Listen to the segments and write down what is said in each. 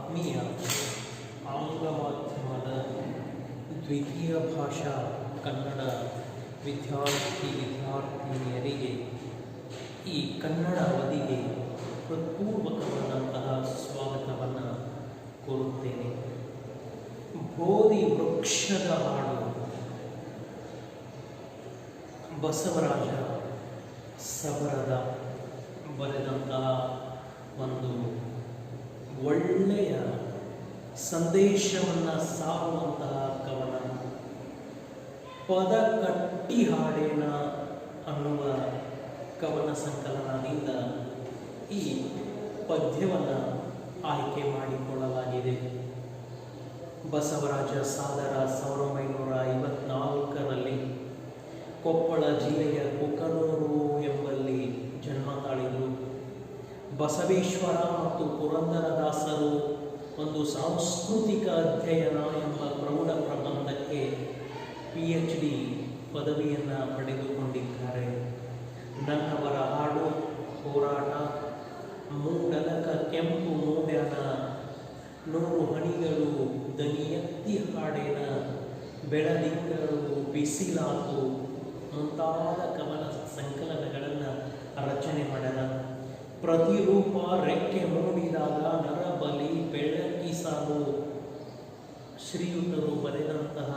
ಆತ್ಮೀಯ ಆಂಗ್ಲ ಮಾಧ್ಯಮದ ದ್ವಿತೀಯ ಭಾಷಾ ಕನ್ನಡ ವಿದ್ಯಾರ್ಥಿನಿಯರಿಗೆ ಈ ಕನ್ನಡ ಅವಧಿಗೆ ಹೃತ್ಪೂರ್ವಕವಾದಂತಹ ಸ್ವಾಗತವನ್ನು ಕೋರುತ್ತೇನೆ. ಬೋಧಿ ವೃಕ್ಷದ ಹಾಡು ಬಸವರಾಜ ಸಬರದ ಬರೆದಂತಹ ಒಂದು ಒಳ್ಳೆಯ ಸಂದೇಶವನ್ನು ಸಾರುವಂತಹ ಕವನ. ಪದ ಕಟ್ಟಿ ಹಾಡೇನ ಅನ್ನುವ ಕವನ ಸಂಕಲನದಿಂದ ಈ ಪದ್ಯವನ್ನು ಆಯ್ಕೆ ಮಾಡಿಕೊಳ್ಳಲಾಗಿದೆ. ಬಸವರಾಜ ಸಾದರ 1954ರಲ್ಲಿ ಕೊಪ್ಪಳ ಜಿಲ್ಲೆಯ ಕುಕನೂರು ಎಂಬಲ್ಲಿ ಜನ್ಮ ತಾಳಿದರು. ಬಸವೇಶ್ವರ ಮತ್ತು ಪುರಂದರದಾಸರು ಒಂದು ಸಾಂಸ್ಕೃತಿಕ ಅಧ್ಯಯನ ಎಂಬ ಪ್ರೌಢ ಪ್ರಬಂಧಕ್ಕೆ PhD ಪದವಿಯನ್ನು ಪಡೆದುಕೊಂಡಿದ್ದಾರೆ. ನನ್ನವರ ಹಾಡು, ಹೋರಾಟ, ಮೂಡಲಕ ಕೆಂಪು ಮೂಡ್ಯಾನ, 100 ಹಣಿಗಳು, ದನಿ ಎತ್ತಿ ಹಾಡೇನ, ಬೆಳದಿಂಗಳು ಬಿಸಿಲಾತು ಮುಂತಾದ ಕವನ ಸಂಕಲನಗಳನ್ನು ರಚನೆ ಮಾಡ್ಯಾರ. ಪ್ರತಿರೂಪ ರೆಕ್ಕೆ ಮೂಡಿದಾಗ ನರಬಲಿ ಬೆಳಕಿಸಲು ಶ್ರೀಯುತರು ಬರೆದಂತಹ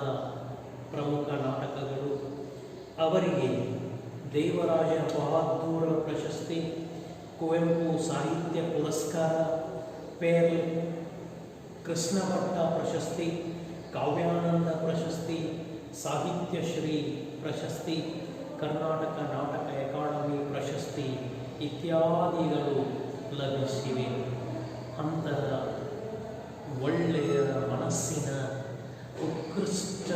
ಪ್ರಮುಖ ನಾಟಕಗಳು. ಅವರಿಗೆ ದೇವರಾಜ ಬಹಾದ್ದೂರ ಪ್ರಶಸ್ತಿ, ಕುವೆಂಪು ಸಾಹಿತ್ಯ ಪುರಸ್ಕಾರ, ಪೇರ್ ಕೃಷ್ಣಭಟ್ಟ ಪ್ರಶಸ್ತಿ, ಕಾವ್ಯಾನಂದ ಪ್ರಶಸ್ತಿ, ಸಾಹಿತ್ಯ ಶ್ರೀ ಪ್ರಶಸ್ತಿ, ಕರ್ನಾಟಕ ನಾಟಕ ಅಕಾಡೆಮಿ ಪ್ರಶಸ್ತಿ ಇತ್ಯಾದಿಗಳು ಲಭಿಸಿವೆ. ಅಂತಹ ಒಳ್ಳೆಯ ಮನಸ್ಸಿನ ಉತ್ಕೃಷ್ಟ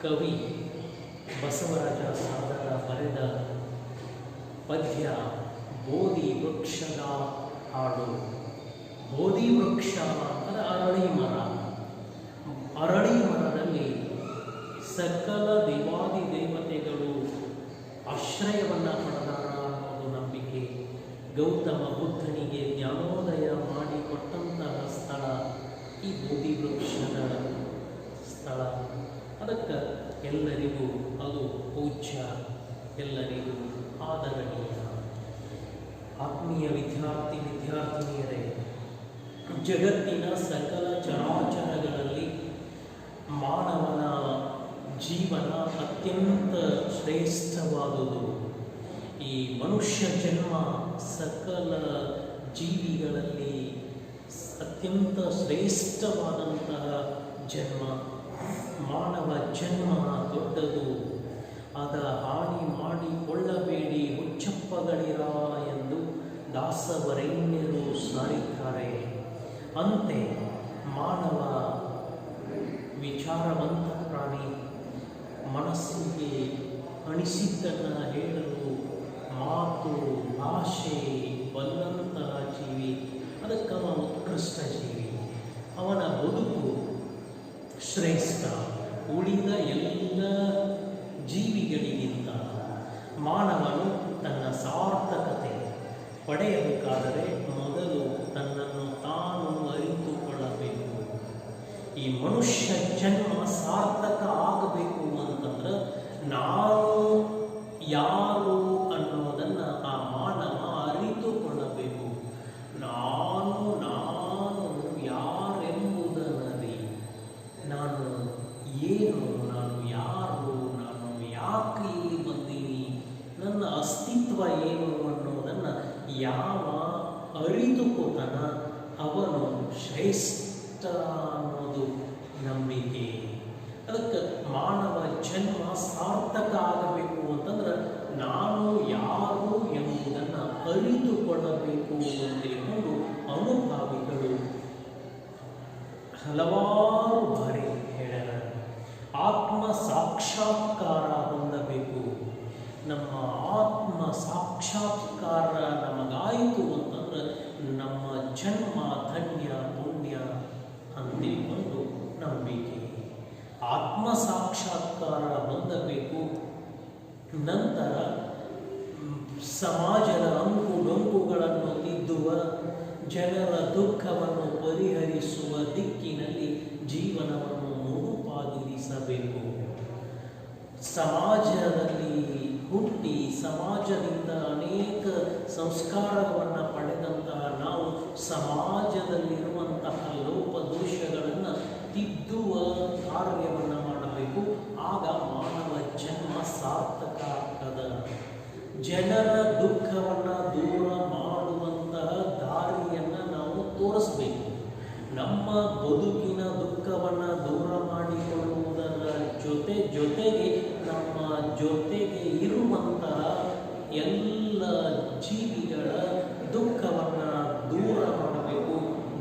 ಕವಿ ಬಸವರಾಜ ಸಾದರ ಬರೆದ ಪದ್ಯ ಬೋಧಿ ವೃಕ್ಷದ ಹಾಡು. ಬೋಧಿ ವೃಕ್ಷ ಅಂದರೆ ಅರಳಿ ಮರ. ಅರಳಿ ಮರದಲ್ಲಿ ಸಕಲ ದೇವಾದಿ ದೇವತೆಗಳು ಆಶ್ರಯವನ್ನು ಪಡೆದಾರ ಅನ್ನೋದು ನಂಬಿಕೆ. ಗೌತಮ ಬುದ್ಧನಿಗೆ ಜ್ಞಾನೋದಯ ಮಾಡಿಕೊಟ್ಟಂತಹ ಸ್ಥಳ ಈ ಬೋಧಿ ವೃಕ್ಷದ ಸ್ಥಳ. ಅದಕ್ಕೆ ಎಲ್ಲರಿಗೂ ಅದು ಪೂಜ್ಯ, ಎಲ್ಲರಿಗೂ ಆದರಣೀಯ. ಆತ್ಮೀಯ ವಿದ್ಯಾರ್ಥಿನಿಯರೇ, ಜಗತ್ತಿನ ಸಕಲ ಚರಾಚರಗಳಲ್ಲಿ ಮಾನವನ ಜೀವನ ಅತ್ಯಂತ ಶ್ರೇಷ್ಠವಾದುದು. ಈ ಮನುಷ್ಯ ಜನ್ಮ ಸಕಲ ಜೀವಿಗಳಲ್ಲಿ ಅತ್ಯಂತ ಶ್ರೇಷ್ಠವಾದಂತಹ ಜನ್ಮ. ಮಾನವ ಜನ್ಮ ದೊಡ್ಡದು, ಅದ ಹಾನಿ ಮಾಡಿಕೊಳ್ಳಬೇಡಿ ಹುಚ್ಚಪ್ಪಗಳಿರ ಎಂದು ದಾಸವರೇಣ್ಯರು ಸಾರಿದ್ದಾರೆ. ಅಂತೆ ಮಾನವ ವಿಚಾರವಂತ ಪ್ರಾಣಿ. ಮನಸ್ಸಿಗೆ ಅನಿಸಿದ್ದನ್ನು ಹೇಳಲು ಮಾತು ಭಾಷೆ ಬಲ್ಲಂತಹ ಜೀವಿ. ಅದಕ್ಕವ ಉತ್ಕೃಷ್ಟ ಜೀವಿ. ಅವನ ಬದುಕು ಶ್ರೇಷ್ಠ ಉಳಿದ ಎಲ್ಲ ಜೀವಿಗಳಿಗಿಂತ. ಮಾನವನು ತನ್ನ ಸಾರ್ಥಕತೆ ಪಡೆಯಬೇಕಾದರೆ ಮೊದಲು ತನ್ನನ್ನು ತಾನು ಅರಿತುಕೊಳ್ಳಬೇಕು. ಈ ಮನುಷ್ಯ ಜನ್ಮ ಸಾರ್ಥಕ ಆಗಬೇಕು ಅಂತಂದ್ರೆ ನಾನು ಯಾರು ಅನ್ನೋದನ್ನು ಆ ಮಾನವ ಅರಿತುಕೊಳ್ಳಬೇಕು. ನಾನು ಯಾರೆಂಬುದನ್ನರಿ, ನಾನು ಏನು, ನಾನು ಯಾರು, ನಾನು ಯಾಕೆ ಇಲ್ಲಿ ಬಂದೀನಿ, ನನ್ನ ಅಸ್ತಿತ್ವ ಏನು ಅನ್ನೋದನ್ನು ಯಾವ ಅರಿತುಕೋತಾನ ಅವನು ಶ್ರೇಷ್ಠ ಅನ್ನೋದು ನಂಬಿಕೆ. ಅದಕ್ಕೆ ಮಾನವ ಜನ್ಮ ಸಾರ್ಥಕ ಆಗಬೇಕು ಅಂತಂದ್ರೆ ನಾನು ಯಾರು ಎಂಬುದನ್ನು ಅರಿತುಕೊಳ್ಳಬೇಕು ಅಂತ ಹೇಳಿಕೊಂಡು ಅನುಭಾವಿಗಳು ಹಲವಾರು ಬಾರಿ ಹೇಳ್ಯಾರ. ಆತ್ಮ ಸಾಕ್ಷಾತ್ಕಾರ ಹೊಂದಬೇಕು. ನಮ್ಮ ಆತ್ಮ ಸಾಕ್ಷಾತ್ಕಾರ ನಮಗಾಯಿತು ಅಂತಂದ್ರೆ ನಮ್ಮ ಜನ್ಮ ಧನ್ಯ ಪುಣ್ಯ ಅಂತಿಕೊಂಡು ನಂಬಿಕೆ. ಆತ್ಮ ಸಾಕ್ಷಾತ್ಕಾರ ಹೊಂದಬೇಕು. ನಂತರ ಸಮಾಜದ ಅಂಕು ಡೊಂಕುಗಳನ್ನು ತಿದ್ದುವ ಜನರ ದುಃಖವನ್ನು ಪರಿಹರಿಸುವ ದಿಕ್ಕಿನಲ್ಲಿ ಜೀವನವನ್ನು ಮುಡುಪಾಗಿರಿಸಬೇಕು. ಸಮಾಜದಲ್ಲಿ ಹುಟ್ಟಿ ಸಮಾಜದಿಂದ ಅನೇಕ ಸಂಸ್ಕಾರವನ್ನು ಪಡೆದಂತಹ ನಾವು ಸಮಾಜದಲ್ಲಿರುವಂತಹ ಲೋಪದೋಷಗಳನ್ನು ತಿದ್ದುವ ಕಾರ್ಯವನ್ನು ಮಾಡಬೇಕು. ಆಗ ಮಾನವ ಜನ್ಮ ಸಾರ್ಥಕ ಆಗ್ತದೆ. ಜನರ ದುಃಖವನ್ನು ದೂರ ಮಾಡುವಂತಹ ದಾರಿಯನ್ನು ನಾವು ತೋರಿಸಬೇಕು. ನಮ್ಮ ಬದುಕಿನ ದುಃಖವನ್ನು ದೂರ ಮಾಡಿಕೊಳ್ಳುವುದರ ಜೊತೆಗೆ ನಮ್ಮ ಜೊತೆಗೆ ಇರುವಂತಹ ಎಲ್ಲ ಜೀವಿಗಳ ದುಃಖವನ್ನು ದೂರ ಮಾಡಬೇಕು.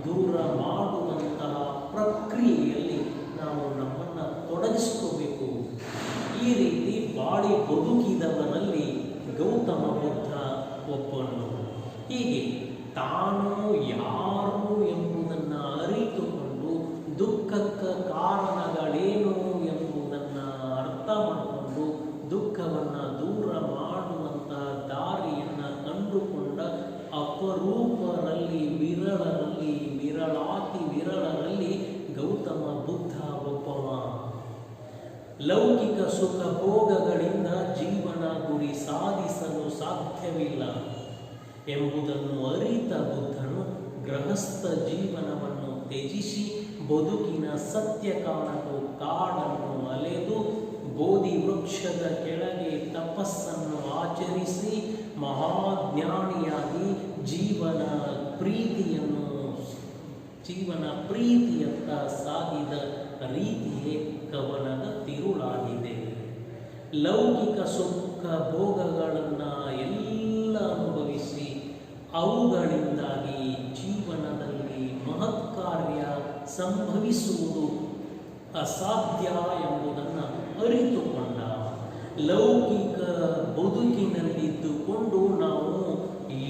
ದೂರ ಮಾಡುವಂತಹ ಪ್ರಕ್ರಿಯೆಯಲ್ಲಿ ನಾವು ನಮ್ಮನ್ನು ತೊಡಗಿಸ್ಕೋಬೇಕು. ಈ ರೀತಿ ಬಾಳಿ ಬದುಕಿದವನಲ್ಲಿ ಗೌತಮ ಬುದ್ಧ ಒಬ್ಬನು. ಹೀಗೆ ತಾನು ಯಾರು ಎಂಬುದನ್ನು ಅರಿತುಕೊಂಡು ದುಃಖಕ್ಕೆ ಕಾರಣಗಳೇನು ಎಂಬುದನ್ನು ಅರ್ಥ ಮಾಡಿಕೊಂಡು ದುಃಖವನ್ನು ದೂರ ಮಾಡುವಂಥ ದಾರಿಯನ್ನು ಕಂಡುಕೊಂಡ ಅಪರೂಪರಲ್ಲಿ ವಿರಳಾತಿ ವಿರಳರಲ್ಲಿ ಗೌತಮ ಬುದ್ಧ ಒಬ್ಬವ. ಲೌಕಿಕ ಸುಖ ಭೋಗಗಳಿಂದ ಜೀವನ ಗುರಿ ಸಾಧಿಸಲು ಸಾಧ್ಯವಿಲ್ಲ ಎಂಬುದನ್ನು ಅರಿತ ಬುದ್ಧನು ಗೃಹಸ್ಥ ಜೀವನವನ್ನು ತ್ಯಜಿಸಿ ಬದುಕಿನ ಸತ್ಯ ಕಾಣಲು ಕಾಡನ್ನು ಅಲೆದು ಬೋಧಿ ವೃಕ್ಷದ ಕೆಳಗೆ ತಪಸ್ಸನ್ನು ಆಚರಿಸಿ ಮಹಾಜ್ಞಾನಿಯಾಗಿ ಜೀವನ ಪ್ರೀತಿಯತ್ತ ಸಾಗಿದ ರೀತಿಯೇ ಕವನದ ತಿರುಳಾಗಿದೆ. ಲೌಕಿಕ ಸುಖ ಭೋಗಗಳನ್ನು ಎಲ್ಲ ಅನುಭವಿಸಿ ಅವುಗಳಿಂದಾಗಿ ಜೀವನದಲ್ಲಿ ಮಹತ್ ಕಾರ್ಯ ಸಂಭವಿಸುವುದು ಅಸಾಧ್ಯ ಎಂಬುದನ್ನು ಅರಿತುಕೊಂಡ. ಲೌಕಿಕ ಬದುಕಿನಲ್ಲಿದ್ದುಕೊಂಡು ನಾವು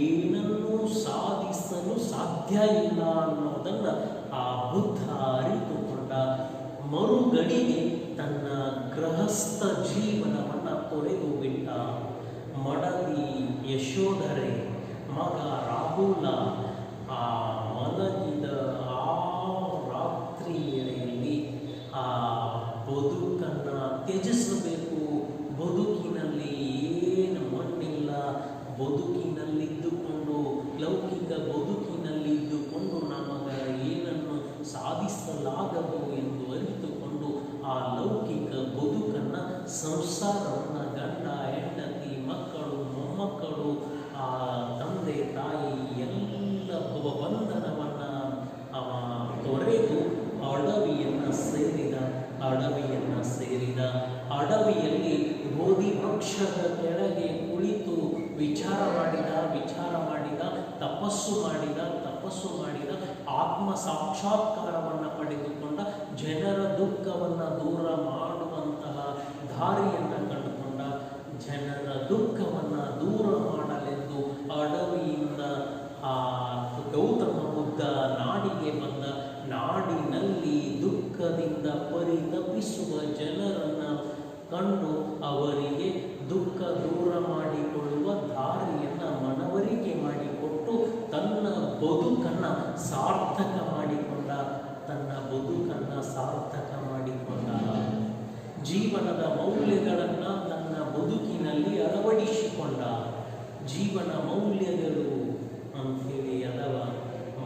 ಏನನ್ನೂ ಸಾಧಿಸಲು ಸಾಧ್ಯ ಇಲ್ಲ ಅನ್ನೋದನ್ನು ಆ ಬುದ್ಧ ಅರಿತುಕೊಂಡ. ಮರುಗಡಿಗೆ ತನ್ನ ಗೃಹಸ್ಥ ಜೀವನವನ್ನು ತೊರೆದು ಬಿಟ್ಟ. ಮಡದಿ ಯಶೋಧರೆ, ಮಗ ರಾಹುಲ ಆ ಮಲಗಿದ ಆ ರಾತ್ರಿಯಲ್ಲಿ ಆ ಬದುಕನ್ನು ತ್ಯಜಿಸಬೇಕು. ಬದುಕಿನಲ್ಲಿ ಏನು ಮಣ್ಣಿಲ್ಲ, ಬದುಕಿನಲ್ಲಿದ್ದುಕೊಂಡು ಲೌಕಿಕ ಬದುಕಿನಲ್ಲಿದ್ದುಕೊಂಡು ನಮಗ ಏನನ್ನು ಸಾಧಿಸಲಾಗದು ಎಂದು ಅರಿತುಕೊಂಡು ಆ ಲೌಕಿಕ ಬದುಕನ್ನು ಸಂಸಾರವನ್ನು ಗಂಡ ಹೆಂಡತಿ ಮಕ್ಕಳು ಮೊಮ್ಮಕ್ಕಳು ಆ ತಂದೆ ತಾಯಿ ಎಲ್ಲ ಬಂಧನವನ್ನು ಅವ ತೊರೆದು ಅಡವಿಯಲ್ಲಿ ಬೋಧಿ ವೃಕ್ಷದ ಕೆಳಗೆ ಕುಳಿತು ವಿಚಾರ ಮಾಡಿದ ತಪಸ್ಸು ಮಾಡಿದ ಆತ್ಮ ಸಾಕ್ಷಾತ್ಕಾರವನ್ನು ಪಡೆದುಕೊಂಡ. ಜನರ ದುಃಖವನ್ನು ದೂರ ಮಾಡುವಂತಹ ದಾರಿಯನ್ನು ಕಂಡುಕೊಂಡ. ಜನರ ದುಃಖವನ್ನು ದೂರ ಮಾಡಲೆಂದು ಅಡವಿಯಿಂದ ಆ ಗೌತಮ ಬುದ್ಧ ನಾಡಿಗೆ ಬಂದ. ನಾಡಿನಲ್ಲಿ ದುಃಖದಿಂದ ಪರಿತಪಿಸುವ ಜನರನ್ನು ಕಂಡು ಅವರಿಗೆ ದುಃಖ ದೂರ ಮಾಡಿಕೊಳ್ಳುವ ದಾರಿಯನ್ನು ಮನವರಿಕೆ ಮಾಡಿಕೊಟ್ಟು ತನ್ನ ಬದುಕನ್ನು ಸಾರ್ಥಕ ಮಾಡಿಕೊಂಡ. ಜೀವನದ ಮೌಲ್ಯಗಳನ್ನು ತನ್ನ ಬದುಕಿನಲ್ಲಿ ಅಳವಡಿಸಿಕೊಂಡ. ಜೀವನ ಮೌಲ್ಯಗಳು ಅಂಥೇಳಿ ಅಥವಾ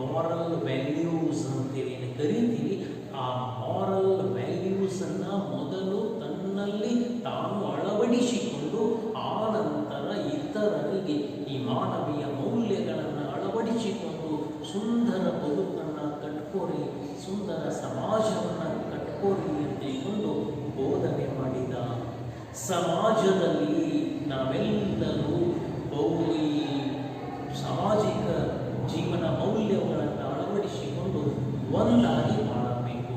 ಮಾರಲ್ ವ್ಯಾಲ್ಯೂಸ್ ಅಂತೇಳಿ ಕರಿತೀವಿ. ಆ ಮಾರಲ್ ವ್ಯಾಲ್ಯೂಸನ್ನು ಮೊದಲು ತನ್ನಲ್ಲಿ ತಾನು ಅಳವಡಿಸಿಕೊಂಡು ಆ ನಂತರ ಇತರರಿಗೆ ಈ ಮಾನವೀಯ ಮೌಲ್ಯಗಳನ್ನು ಅಳವಡಿಸಿಕೊಂಡು ಸುಂದರ ಬದುಕನ್ನು ಕಟ್ಕೋರಿ, ಸುಂದರ ಸಮಾಜವನ್ನು ಕಟ್ಕೋರಿ ಅಂತೇಳಿಕೊಂಡು ಬೋಧನೆ ಮಾಡಿದ. ಸಮಾಜದಲ್ಲಿ ನಾವೆಲ್ಲರೂ ಈ ಸಾಮಾಜಿಕ ಜೀವನ ಮೌಲ್ಯಗಳನ್ನು ಅಳವಡಿಸಿಕೊಂಡು ಒಂದಾಗಿ ಮಾಡಬೇಕು.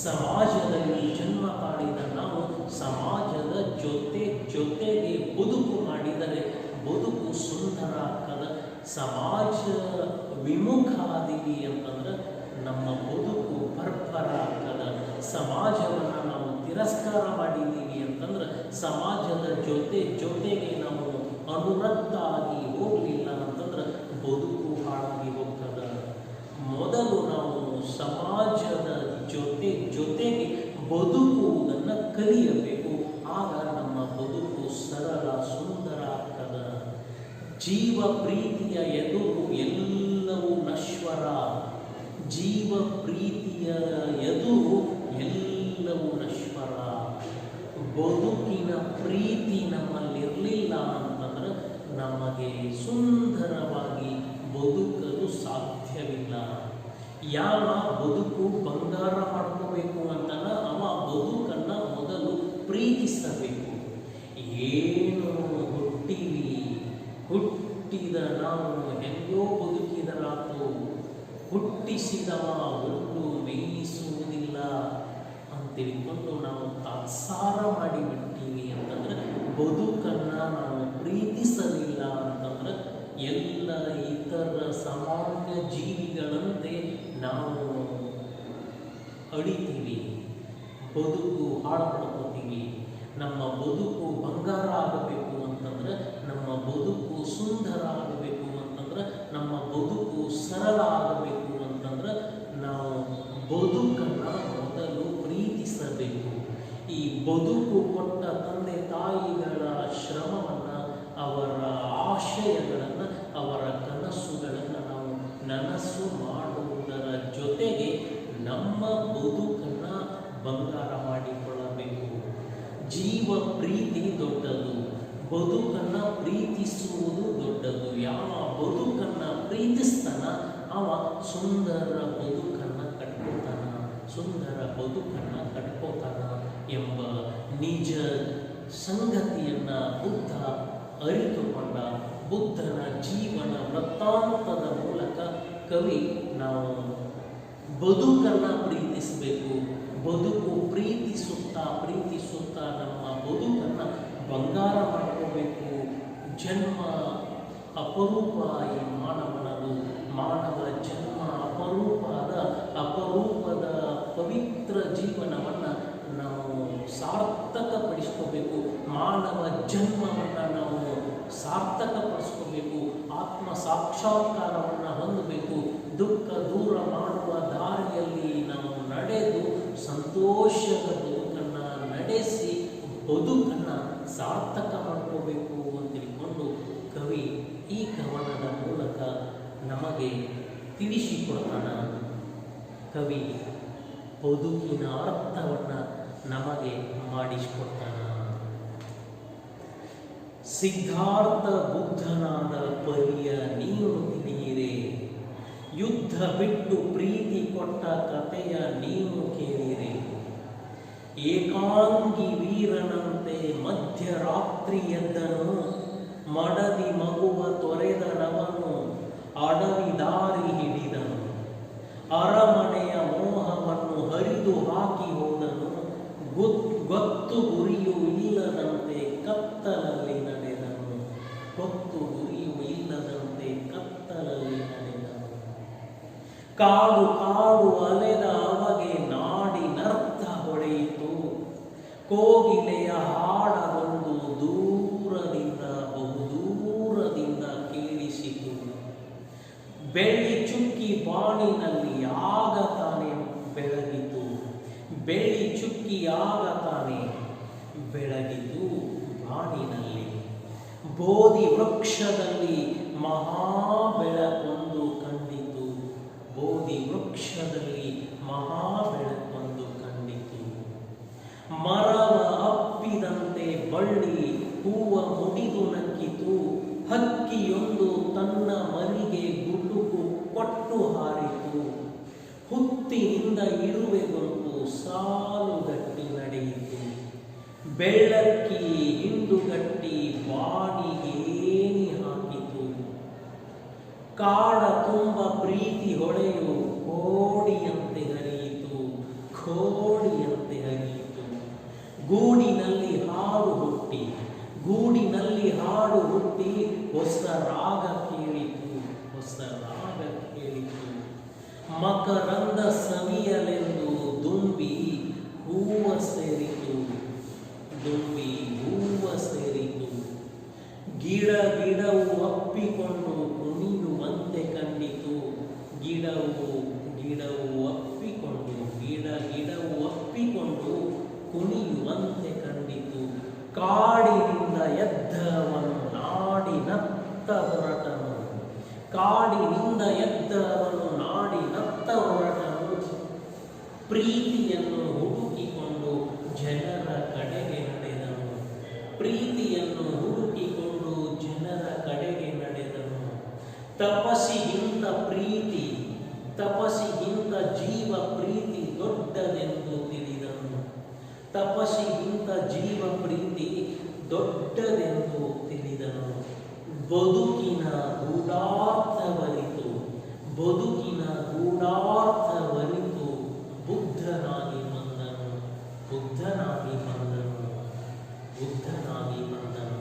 ಸಮಾಜದಲ್ಲಿ ಜನ್ಮ ತಾಳಿದ ನಾವು ಸಮಾಜದ ಜೊತೆಗೆ ಬದುಕು ಮಾಡಿದರೆ ಬದುಕು ಸುಂದರ ಆಗ್ತದೆ. ಸಮಾಜ ವಿಮುಖ ಆದಿವಿ ಅಂತಂದ್ರೆ ನಮ್ಮ ಬದುಕು ಬರ್ಬರ ಆಗ್ತದೆ. ಸಮಾಜವನ್ನು ನಾವು ತಿರಸ್ಕಾರ ಮಾಡಿದ್ದೀವಿ ಅಂತಂದ್ರೆ ಸಮಾಜದ ಜೊತೆಗೆ ನಾವು ಅನುರಕ್ತ ಆಗಿ ಹೋಗಲಿಲ್ಲ ಅಂತಂದ್ರೆ ಬದುಕು ಹಾಳಾಗಿ ಹೋಗ್ತದೆ. ಜೀವ ಪ್ರೀತಿಯ ಎದುರು ಎಲ್ಲವೂ ನಶ್ವರ. ಜೀವ ಪ್ರೀತಿಯ ಎದುರು ಎಲ್ಲವೂ ನಶ್ವರ. ಬದುಕಿನ ಪ್ರೀತಿ ನಮ್ಮಲ್ಲಿರಲಿಲ್ಲ ಅಂತಂದ್ರೆ ನಮಗೆ ಸುಂದರವಾಗಿ ಬದುಕಲು ಸಾಧ್ಯವಿಲ್ಲ. ಯಾವ ಬದುಕು ಬಂಗಾರ ಮಾಡ್ಕೋಬೇಕು ಅಂತನ ಅವ ಬದುಕನ್ನು ಮೊದಲು ಪ್ರೀತಿಸಬೇಕು. ಏನು ಹುಟ್ಟಿದ ನಾವು ಹೆಂಗೋ ಬದುಕಿದರಾತು, ಹುಟ್ಟಿಸಿದವ ಹುಟ್ಟು ಮೇಯಿಸುವುದಿಲ್ಲ ಅಂತಿಳ್ಕೊಂಡು ನಾವು ತಾತ್ಸಾರ ಮಾಡಿಬಿಡ್ತೀವಿ ಅಂತಂದ್ರೆ ಬದುಕನ್ನು ನಾವು ಪ್ರೀತಿಸಲಿಲ್ಲ ಅಂತಂದ್ರೆ ಎಲ್ಲ ಇತರ ಸಾಮಾನ್ಯ ಜೀವಿಗಳಂತೆ ನಾವು ಅಳಿತೀವಿ, ಬದುಕು ಹಾಳು ಮಾಡ್ಕೋತೀವಿ. ನಮ್ಮ ಬದುಕು ಬಂಗಾರ ಆಗಬೇಕು ಅಂತಂದ್ರೆ, ನಮ್ಮ ಬದುಕು ಸುಂದರ ಆಗಬೇಕು ಅಂತಂದ್ರೆ, ನಮ್ಮ ಬದುಕು ಸರಳ ಆಗಬೇಕು ಅಂತಂದ್ರೆ ನಾವು ಬದುಕನ್ನು ಮೊದಲು ಪ್ರೀತಿಸಬೇಕು. ಈ ಬದುಕು ಕೊಟ್ಟ ತಂದೆ ತಾಯಿಗಳ ಶ್ರಮವನ್ನು, ಅವರ ಆಶಯಗಳನ್ನು, ಅವರ ಕನಸುಗಳನ್ನು ನಾವು ನನಸು ಮಾಡುವುದರ ಜೊತೆಗೆ ನಮ್ಮ ಬದುಕನ್ನು ಬಂಗಾರ ಮಾಡಿಕೊಳ್ಳಬೇಕು. ಜೀವ ಪ್ರೀತಿ ದೊಡ್ಡದು, ಬದುಕನ್ನು ಪ್ರೀತಿಸುವುದು ದೊಡ್ಡದು. ಯಾವ ಬದುಕನ್ನು ಪ್ರೀತಿಸ್ತಾನ ಅವ ಸುಂದರ ಬದುಕನ್ನು ಕಟ್ಕೋತಾನ, ಸುಂದರ ಬದುಕನ್ನು ಕಟ್ಕೋತಾನ ಎಂಬ ನಿಜ ಸಂಗತಿಯನ್ನು ಬುದ್ಧ ಅರಿತುಕೊಂಡ. ಬುದ್ಧನ ಜೀವನ ವೃತ್ತಾಂತದ ಮೂಲಕ ಕವಿ ನಾವು ಬದುಕನ್ನು ಪ್ರೀತಿಸಬೇಕು, ಬದುಕು ಪ್ರೀತಿಸುತ್ತಾ ನಮ್ಮ ಬದುಕನ್ನು ಬಂಗಾರ ಮಾಡ್ಕೋಬೇಕು. ಜನ್ಮ ಅಪರೂಪ, ಈ ಮಾನವನದು ಮಾನವ ಜನ್ಮ ಅಪರೂಪದ ಪವಿತ್ರ ಜೀವನವನ್ನು ನಾವು ಸಾರ್ಥಕಪಡಿಸ್ಕೋಬೇಕು. ಮಾನವ ಜನ್ಮವನ್ನು ನಾವು ಸಾರ್ಥಕಪಡಿಸ್ಕೋಬೇಕು. ಆತ್ಮ ಸಾಕ್ಷಾತ್ಕಾರವನ್ನು ಹೊಂದಬೇಕು. ದುಃಖ ದೂರ ಮಾಡುವ ದಾರಿಯಲ್ಲಿ ನಾವು ನಡೆದು ಸಂತೋಷದ ಬದುಕನ್ನು ನಡೆಸಿ ಬದುಕನ್ನು ಸಾರ್ಥಕ ಮಾಡ್ಕೋಬೇಕು ಅಂತ ತಿಳ್ಕೊಂಡು ಕವಿ ಈ ಕವನದ ಮೂಲಕ ನಮಗೆ ತಿಳಿಸಿಕೊಡ್ತಾನ. ಕವಿ ಬದುಕಿನ ಅರ್ಥವನ್ನು ನಮಗೆ ಮಾಡಿಸಿಕೊಡ್ತಾನ. ಸಿದ್ಧಾರ್ಥ ಬುದ್ಧನಾದ ಪರಿಯ ನೀವು ತಿಳಿಯಿರೆ, ಯುದ್ಧ ಬಿಟ್ಟು ಪ್ರೀತಿ ಕೊಟ್ಟ ಕಥೆಯ ನೀವು ಕೇಳಿರೆ. ಏಕಾಂಗಿ ವೀರನಂತೆ ಮಧ್ಯರಾತ್ರಿ ಎದ್ದನು, ಮಡದಿ ಮಗುವ ತೊರೆದನವನು ಅಡವಿ ದಾರಿ ಹಿಡಿದನು. ಅರಮನೆಯ ಮೋಹವನ್ನು ಹರಿದು ಹಾಕಿ ಹೋದನು, ಗೊತ್ತು ಗುರಿಯೂ ಇಲ್ಲದಂತೆ ಕತ್ತಲಲ್ಲಿ ನಡೆದನು. ಗೊತ್ತು ಗುರಿಯೂ ಇಲ್ಲದಂತೆ ಕತ್ತಲಲ್ಲಿ ನಡೆದನು. ಕಾಡು ಕಾಡು ಅಲೆದ ಅವಗೆ ನಾಡಿನರ್ಥ ಹೊಳೆಯಿತು. ಕೋಗಿಲೆಯ ಹಾಡವೊಂದು ದೂರದಿಂದ ಬಹುದೂರದಿಂದ ಕೇಳಿಸಿತು. ಬೆಳ್ಳಿ ಚುಕ್ಕಿ ಬಾಣಿನಲ್ಲಿ ಆಗ ತಾನೇ ಬೆಳಗಿತು. ಬೆಳ್ಳಿ ಚುಕ್ಕಿ ಆಗ ತಾನೇ ಬೆಳಗಿತು ಬಾಣಿನಲ್ಲಿ. ಬೋಧಿ ವೃಕ್ಷದಲ್ಲಿ ಮಹಾಬೆಳಕೊಂದು ಕಂಡಿತು. ಬೋಧಿ ವೃಕ್ಷದಲ್ಲಿ ಮಹಾಬೆಳಕೊಂದು ಕಂಡಿತು. ಮರವ ಅಪ್ಪಿದಂತೆ ಬಳ್ಳಿ ಹೂವ ಮುಡಿದು ನಕ್ಕಿತು. ಹಕ್ಕಿಯೊಂದು ತನ್ನ ಮರಿಗೆ ಗುಡುಗು ಕೊಟ್ಟು ಹಾರಿತು. ಹುತ್ತಿನಿಂದ ಇರುವೆ ಗುಂಪು ಸಾಲುಗಟ್ಟಿ ನಡೆಯಿತು. ಬೆಳ್ಳಕ್ಕಿ ಹಿಂಡುಗಟ್ಟಿ ಬಾಡಿಗೇನಿ ಹಾಕಿತು. ಕಾಡ ತುಂಬ ಪ್ರೀತಿ ಹೊಳೆಯು ಕೋಡಿಯಂತೆ ಹರಿಯಿತು. ಕೋಡಿಯಂತೆ ಹರಿಯಿತು. ಗೂಡಿನಲ್ಲಿ ಹಾಡು ಹುಟ್ಟಿ, ಗೂಡಿನಲ್ಲಿ ಹಾಡು ಹುಟ್ಟಿ ಹೊಸ ರಾಗ ಕೇಳಿತು. ಹೊಸ ರಾಗ ಕೇಳಿತು. ಮಕರಂದ ಸವಿಯಲೆಂದು ದುಂಬಿ ಹೂವ ಸೇರಿತು. ದುಂಬಿ ಹೂವ ಸೇರಿತು. ಗಿಡವು ಅಪ್ಪಿಕೊಂಡು ಕುಣಿಯುವಂತೆ ಕಂಡಿತು. ಗಿಡವು ಅಪ್ಪಿಕೊಂಡು ಗಿಡವು ಅಪ್ಪಿಕೊಂಡು ಕುಣಿಯುವಂತೆ ಕಂಡಿತು. ಕಾಡಿನಿಂದ ಎದ್ದವನು ನಾಡಿನತ್ತ ನತ್ತ ಹೊರಟನು. ಕಾಡಿನಿಂದ ಎದ್ದವನು ನಾಡಿನತ್ತ ಹೊರಟನು. ಪ್ರೀತಿಯನ್ನು ಹುಡುಕಿಕೊಂಡು ಜನರ ಕಡೆಗೆ ನಡೆದನು. ಪ್ರೀತಿಯನ್ನು ಹುಡುಕಿಕೊಂಡು ಜನರ ಕಡೆಗೆ ನಡೆದನು. ತಪಸ್ಸಿಗಿಂತ ಪ್ರೀತಿ, ತಪಸ್ಸಿಗಿಂತ ಜೀವ ಪ್ರೀತಿ ದೊಡ್ಡದೆಂದು ತಿಳಿದನು. ತಪಸ್ಸಿಗಿಂತ ಜೀವ ಪ್ರೀತಿ ದೊಡ್ಡದೆಂದು ತಿಳಿದನು. ಬದುಕಿನ ಗೂಢಾರ್ಥವರಿತು, ಬದುಕಿನ ಗೂಢಾರ್ಥವರಿತು ಬುದ್ಧನಾಗಿ ಬಂದನು. ಬುದ್ಧನಾಗಿ ಬಂದನು. ಬುದ್ಧನಾಗಿ ಬಂದನು.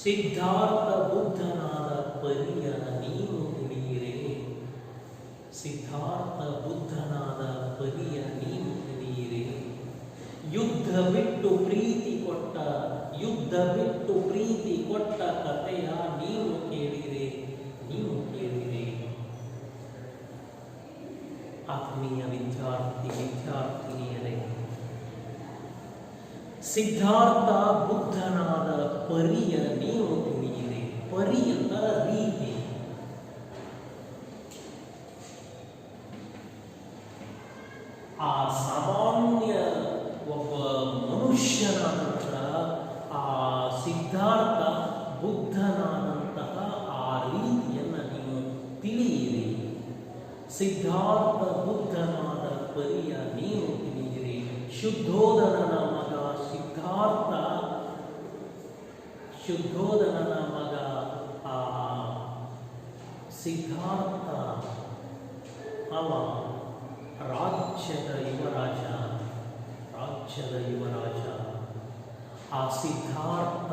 ಸಿದ್ಧಾರ್ಥ ಬುದ್ಧನಾದ ಪರಿಯ ನೀವು ತಿಳಿಯಿರೆ. ಸಿದ್ಧಾರ್ಥ ಬುದ್ಧನಾದ ಪರಿಯ ನೀವು ತಿಳಿಯಿರೆ. ಯುದ್ಧ ಬಿಟ್ಟು ಪ್ರೀತಿ ಕೊಟ್ಟ, ಯುದ್ಧ ಬಿಟ್ಟು ಪ್ರೀತಿ ಕೊಟ್ಟ ಕಥೆಯ ನೀವು ಕೇಳಿರೆ. ನೀವು ಕೇಳಿರೆ. ಆತ್ಮೀಯ ವಿದ್ಯಾರ್ಥಿನಿಯರೇ, ಸಿದ್ಧಾರ್ಥ ಬುದ್ಧನಾದ ಪರಿಯ ನೀವು ತಿಳಿಯಿರಿ. ಪರಿ ಎಂದರ ರೀತಿ. ಆ ಸಾಮಾನ್ಯ ಒಬ್ಬ ಮನುಷ್ಯನಾದಂತಹ ಆ ಸಿದ್ಧಾರ್ಥ ಬುದ್ಧನಾದಂತಹ ಆ ರೀತಿಯನ್ನು ನೀವು ತಿಳಿಯಿರಿ. ಸಿದ್ಧಾರ್ಥ ಬುದ್ಧನಾದ ಪರಿಯ ನೀವು ತಿಳಿಯಿರಿ. ಶುದ್ಧೋಧನನ ಮಗ ಸಿದ್ಧಾರ್ಥ, ಶುದ್ಧೋಧನನ ಮಗ ಆ ಸಿದ್ಧಾರ್ಥ ಅವ ರಾಜ್ಯದ ಯುವರಾಜ, ರಾಜ್ಯದ ಯುವರಾಜ. ಆ ಸಿದ್ಧಾರ್ಥ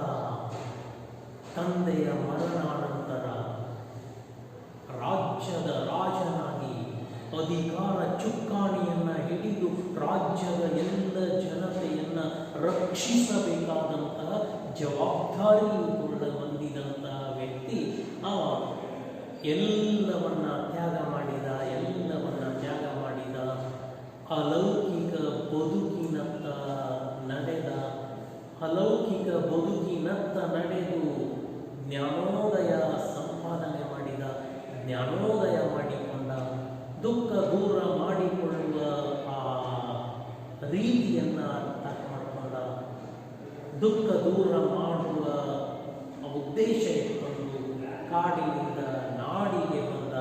ತಂದೆಯ ಮರಣಾನಂತರ ರಾಜ್ಯದ ರಾಜನಾಗಿ ಅಧಿಕಾರ ಚುಕ್ಕಾಣಿಯನ್ನು ಹಿಡಿದು ರಾಜ್ಯದ ಎಲ್ಲ ಜನತೆಯನ್ನು ರಕ್ಷಿಸಬೇಕಾದಂತಹ ಜವಾಬ್ದಾರಿಯುಳ್ಳ ಹೊಂದಿದಂತಹ ವ್ಯಕ್ತಿ ಅವ. ಎಲ್ಲವನ್ನ ತ್ಯಾಗ ಮಾಡಿದ, ಎಲ್ಲವನ್ನ ತ್ಯಾಗ ಮಾಡಿದ. ಅಲೌಕಿಕ ಬದುಕಿನತ್ತ ನಡೆದ, ಅಲೌಕಿಕ ಬದುಕಿನತ್ತ ನಡೆದು ಜ್ಞಾನೋದಯ ಸಂಪಾದನೆ ಮಾಡಿದ, ಜ್ಞಾನೋದಯ ಮಾಡಿಕೊಂಡ, ದುಃಖ ದೂರ ಮಾಡಿಕೊಳ್ಳುವ ಆ ರೀತಿಯನ್ನು ಅರ್ಥ ಮಾಡಿಕೊಂಡ, ದುಃಖ ದೂರ ಮಾಡುವ ಉದ್ದೇಶ ಇಟ್ಕೊಂಡು ಕಾಡಿನಿಂದ ನಾಡಿಗೆ ಬಂದ,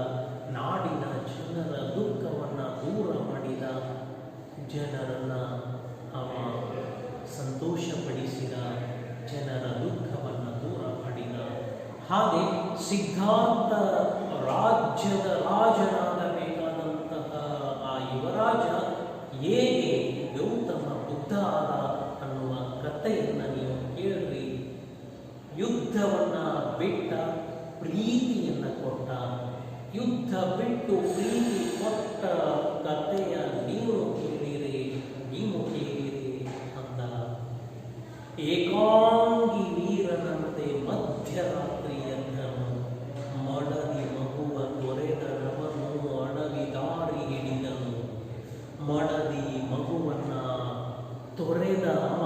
ನಾಡಿನ ಜನರ ದುಃಖವನ್ನು ದೂರ ಮಾಡಿದ, ಜನರನ್ನು ಅವ ಸಂತೋಷಪಡಿಸಿದ, ಜನರ ದುಃಖವನ್ನು ದೂರ ಮಾಡಿದ. ಹಾಗೆ ಸಿದ್ಧಾರ್ಥ ರಾಜ್ಯದ ರಾಜನಾಗಬೇಕಾದಂತಹ ಆ ಯುವರಾಜ ಹೇಗೆ ಗೌತಮ ಬುದ್ಧ ಆದ ಅನ್ನುವ ಕಥೆಯನ್ನು ನೀವು ಕೇಳ್ರಿ. ಯುದ್ಧವನ್ನು ಬಿಟ್ಟ, ಪ್ರೀತಿಯನ್ನು ಕೊಟ್ಟ, ಯುದ್ಧ ಬಿಟ್ಟು ಪ್ರೀತಿ ಕೊಟ್ಟ ಕಥೆಯ ನೀವು ಕೇಳಿರಿ, ನೀವು ಕೇಳಿರಿ ಅಂದ. ಏಕಾಂಗಿ ವೀರನಂತೆ ಮಧ್ಯರಾತ್ರಿಯನ್ನನು ಮಡದಿ ಮಗುವ ತೊರೆದರವನು ಅಡವಿ ದಾರಿ ಹಿಡಿದನು. ಮಡದಿ ಮಗುವನ್ನ ತೊರೆದ ಅವ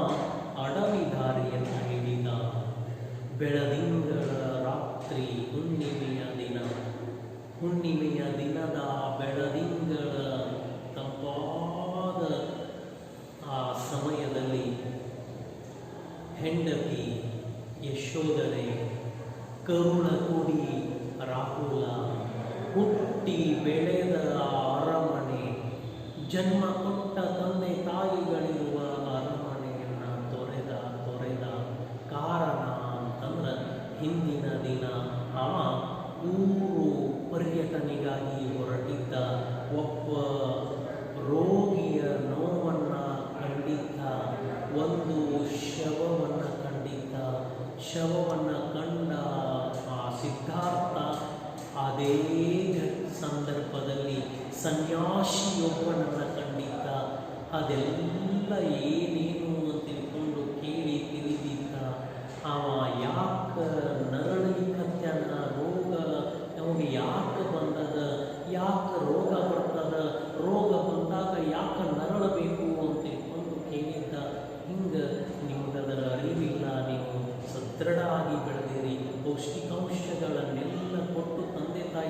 ಅಡವಿ ದಾರಿಯನ್ನು ಹಿಡಿದ. ಬೆಳದಿಂಗಳ ರಾತ್ರಿ ಹುಣ್ಣಿಮೆಯ ದಿನ, ಹುಣ್ಣಿಮೆಯ ದಿನದ ಬೆಳದಿಂಗಳ ತಂಪಾದ ಆ ಸಮಯದಲ್ಲಿ ಹೆಂಡತಿ ಯಶೋಧರೆ, ಕರುಣಕುಡಿ ರಾಹುಲ, ಹುಟ್ಟಿ ಬೆಳೆದ ಅರಮನೆ, ಜನ್ಮ ಕೊಟ್ಟ ತಂದೆ ತಾಯಿಗಳಿರುವ ಅರಮನೆಯನ್ನು ತೊರೆದ ಕಾರಣ ಅಂತಂದ್ರೆ ಹಿಂದಿನ ದಿನ ಅವ ಊರು ಪರ್ಯಟನೆಗಾಗಿ ಹೊರಟಿದ್ದ. ಒಬ್ಬ ರೋಗಿಯ ನೋವನ್ನು ಕಂಡಿದ್ದ, ಒಂದು ಶವವನ್ನು ಕಂಡಿದ್ದ. ಶವವನ್ನು ಕಂಡ ಆ ಸಿದ್ಧಾರ್ಥ ಅದೇ ಸಂದರ್ಭದಲ್ಲಿ ಸನ್ಯಾಸಿಯೊಬ್ಬನನ್ನು ಕಂಡಿದ್ದ. ಅದೆಲ್ಲ ಏನೇನು ಅಂತ ತಿಳ್ಕೊಂಡು ಕೇಳಿ ತಿಳಿದಿದ್ದ. ಅವ ಯಾಕೆ ನರಳಿಕತ್ಯನ ರೋಗ ನಮಗೆ ಯಾಕೆ ಬಂದದ, ಯಾಕೆ ರೋಗ ಬರ್ತದ, ರೋಗ ಬಂದಾಗ ಯಾಕೆ ನರಳಬೇಕು ಅಂತ ತಿಳ್ಕೊಂಡು ಕೇಳಿದ್ದ. ಹಿಂಗೆ ನಿಮ್ಗೆ ಅದರ ಅರಿವಿಲ್ಲ, ನೀವು ಸದೃಢ ಆಗಿ ಬೆಳೆದಿರಿ, ಪೌಷ್ಟಿಕಾಂಶ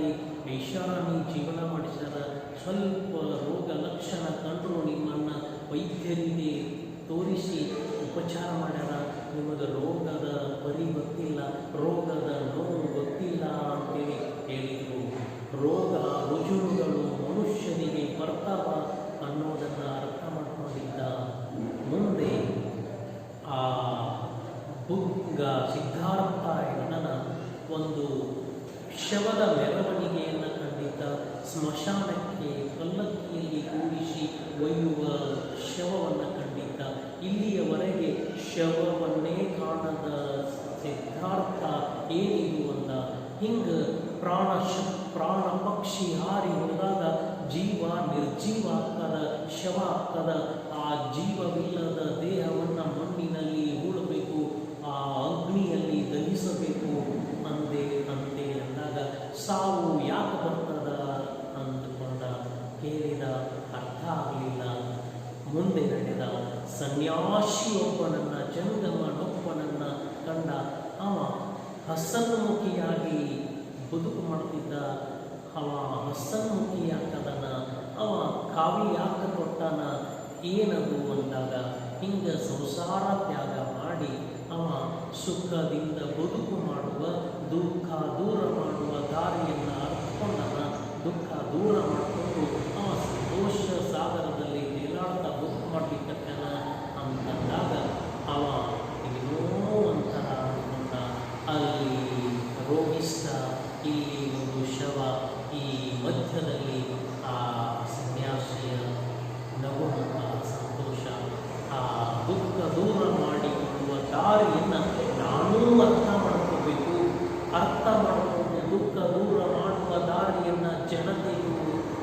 ತಂದೆಯಾಗಿ ಐಷಾರಾಮಿ ಜೀವನ ಮಾಡಿಸ್ಯಾರ. ಸ್ವಲ್ಪ ರೋಗ ಲಕ್ಷಣ ಕಂಡರೂ ನಿಮ್ಮನ್ನು ವೈದ್ಯರಿಗೆ ತೋರಿಸಿ ಉಪಚಾರ ಮಾಡ್ಯಾರ. ನಿಮಗೆ ರೋಗದ ಪರಿ ಗೊತ್ತಿಲ್ಲ, ರೋಗದ ನೋವು ಗೊತ್ತಿಲ್ಲ ಅಂತೇಳಿ ಹೇಳಿದರು. ರೋಗ ರುಜುಗಳು ಮನುಷ್ಯನಿಗೆ ಬರ್ತಾವ ಅನ್ನೋದನ್ನು ಅರ್ಥ ಮಾಡ್ಕೊಂಡಿದ್ದ. ಮುಂದೆ ಆ ಬುದ್ಧ ಸಿದ್ಧಾರ್ಥ ಎನ್ನನ ಒಂದು ಶವದ ಮೆರವಣಿಗೆಯನ್ನು ಕಂಡಿದ್ದ. ಸ್ಮಶಾನಕ್ಕೆ ಪಲ್ಲಕ್ಕಿಯಲ್ಲಿ ಕೂಡಿಸಿ ಒಯ್ಯುವ ಶವವನ್ನು ಕಂಡಿದ್ದ. ಇಲ್ಲಿಯವರೆಗೆ ಶವವನ್ನೇ ಕಾಣದ ಸಿದ್ಧಾರ್ಥ ಏನಿದು ಅಂದ. ಹಿಂಗೆ ಪ್ರಾಣ ಪಕ್ಷಿ ಹಾರಿ ಹೋದಾಗ ಜೀವ ನಿರ್ಜೀವ ಆಗ್ತದ, ಶವ ಆಗ್ತದ. ಆ ಜೀವವಿಲ್ಲದ ದೇಹವನ್ನು ಮಣ್ಣಿನಲ್ಲಿ ಹೂಳಬೇಕು, ಆ ಅಗ್ನಿಯಲ್ಲಿ ದಹಿಸಬೇಕು ಅಂದೆ ಅಂದಾಗ ಸಾವು ಯಾಕೆ ಬರ್ತದ ಅಂದುಕೊಂಡ. ಕೇಳಿದ, ಅರ್ಥ ಆಗಲಿಲ್ಲ. ಮುಂದೆ ನಡೆದ. ಸನ್ಯಾಸಿಯೊಬ್ಬನನ್ನು, ಜಂಗಮನೊಬ್ಬನನ್ನು ಕಂಡ. ಅವ ಹಸನ್ಮುಖಿಯಾಗಿ ಬದುಕು ಮಾಡ್ತಿದ್ದ. ಅವ ಹಸನ್ಮುಖಿಯಾಗ್ತದನ. ಅವ ಕಾವಿ ಯಾಕೆ ಕೊಟ್ಟನ, ಏನದು ಅಂದಾಗ ಹಿಂಗೆ ಸಂಸಾರ ತ್ಯಾಗ ಮಾಡಿ ಅವ ಸುಖದಿಂದ ಬದುಕು ಮಾಡುವ, ದುಃಖ ದೂರ ಮಾಡುವ ದಾರಿಯನ್ನು ಅರ್ಥಕೊಂಡನ. ದುಃಖ ದೂರ ಮಾಡಿಕೊಂಡು ಅವ ಸಂತೋಷ ಸಾಗರದಲ್ಲಿ ತೇಲಾಡ್ತಾ ಬದುಕು ಮಾಡಲಿಕ್ಕತ್ತನ ಅಂತಂದಾಗ ಅವ ಏನೋ ಒಂಥರ ಅನ್ಕೊಂಡ. ಅಲ್ಲಿ ರೋಗಿಸ್ತ, ಇಲ್ಲಿ ಒಂದು ಶವ, ಈ ಮಧ್ಯದಲ್ಲಿ ಆ ಸನ್ಯಾಸಿಯ ನಗುಮುಖ, ಸಂತೋಷ. ಆ ದುಃಖ ದೂರ ಮಾಡಿಕೊಳ್ಳುವ ದಾರಿಯನ್ನು ನಾನೂ ಅರ್ಥ ಮಾಡ್ಕೋಬೇಕು. ಅರ್ಥ ಮಾಡಿಕೊಂಡು ದುಃಖ ದೂರ ಮಾಡುವ ದಾರಿಯನ್ನು ಜನತೆಗೂ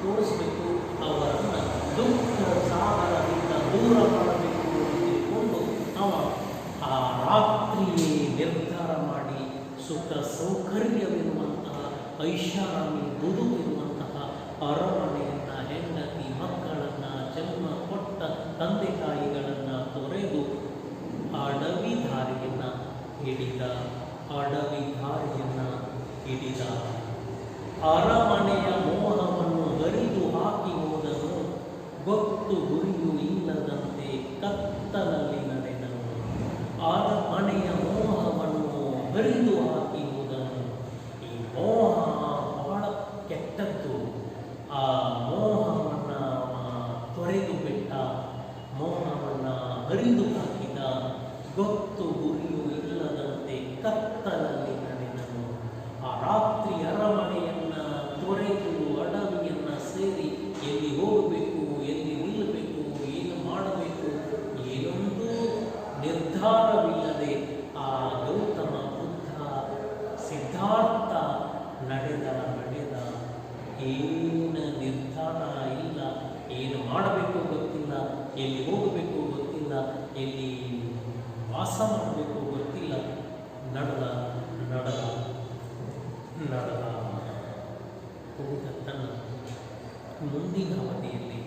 ತೋರಿಸಬೇಕು. ಅವರನ್ನು ದುಃಖ ಸಾಗರದಿಂದ ದೂರ ಮಾಡಬೇಕು ಅಂತ ತಿಳ್ಕೊಂಡು ಅವ ಆ ರಾತ್ರಿಯೇ ನಿರ್ಧಾರ ಮಾಡಿ ಸುಖ ಸೌಕರ್ಯವಿರುವಂತಹ ಐಷಾರಾಮಿ ಬದುಕಿರುವಂತಹ ಅರಮನೆಯನ್ನು, ಹೆಂಡತಿ ಮಕ್ಕಳನ್ನು, ಜನ್ಮ ಕೊಟ್ಟ ತಂದೆ ತಾಯಿಗಳನ್ನು ತೊರೆದು ಅಡವಿ ದಾರಿಯನ್ನು ಹಿಡಿದ. ಅರಮನೆಯ ಮೋಹವನ್ನು ಹರಿದು ಹಾಕಿ ಹೋದನು. ಗೊತ್ತು ಗುರಿಯು ಇಲ್ಲದಂತೆ ಕತ್ತಲಲ್ಲಿ ನಡೆದನು. ಅರಮನೆಯ ಮೋಹವನ್ನು ಹರಿದು ಹಾಕಿ ಹೋದನು. ಈ ಮೋಹ ಬಹಳ ಕೆಟ್ಟದ್ದು. ಆ ಮೋಹವನ್ನು ತೊರೆದು ಬಿಟ್ಟ, ಮೋಹವನ್ನು ಹರಿದು ಹಾಕಿದ. ಗೊತ್ತು ಗುರಿಯು ಇಲ್ಲದಂತೆ ಕತ್ತಲಲ್ಲಿ ನಡೆದನು. ಆ ರಾತ್ರಿ ಅರಮನೆಯನ್ನು ತೊರೆದು ಅಡವಿಯನ್ನು ಸೇರಿ ಎಲ್ಲಿ ಹೋಗಬೇಕು, ಎಲ್ಲಿ ನಿಲ್ಲಬೇಕು, ಏನು ಮಾಡಬೇಕು, ಏನೊಂದು ನಿರ್ಧಾರವಿಲ್ಲದೆ ಆ ಗೌತಮ ಬುದ್ಧ ಸಿದ್ಧಾರ್ಥ ನಡೆದ. ಏನು ನಿರ್ಧಾರ ಇಲ್ಲ, ಏನು ಮಾಡಬೇಕು ಗೊತ್ತಿಲ್ಲ, ಎಲ್ಲಿ ಹೋಗಬೇಕು ಗೊತ್ತಿಲ್ಲ, ಎಲ್ಲಿ ವಾಸ ಮಾಡಬೇಕು ಗೊತ್ತಿಲ್ಲ. ನಡೆದ ಹೋದ ತನ್ನ ಮುಂದಿನ ಅವಧಿಯಲ್ಲಿ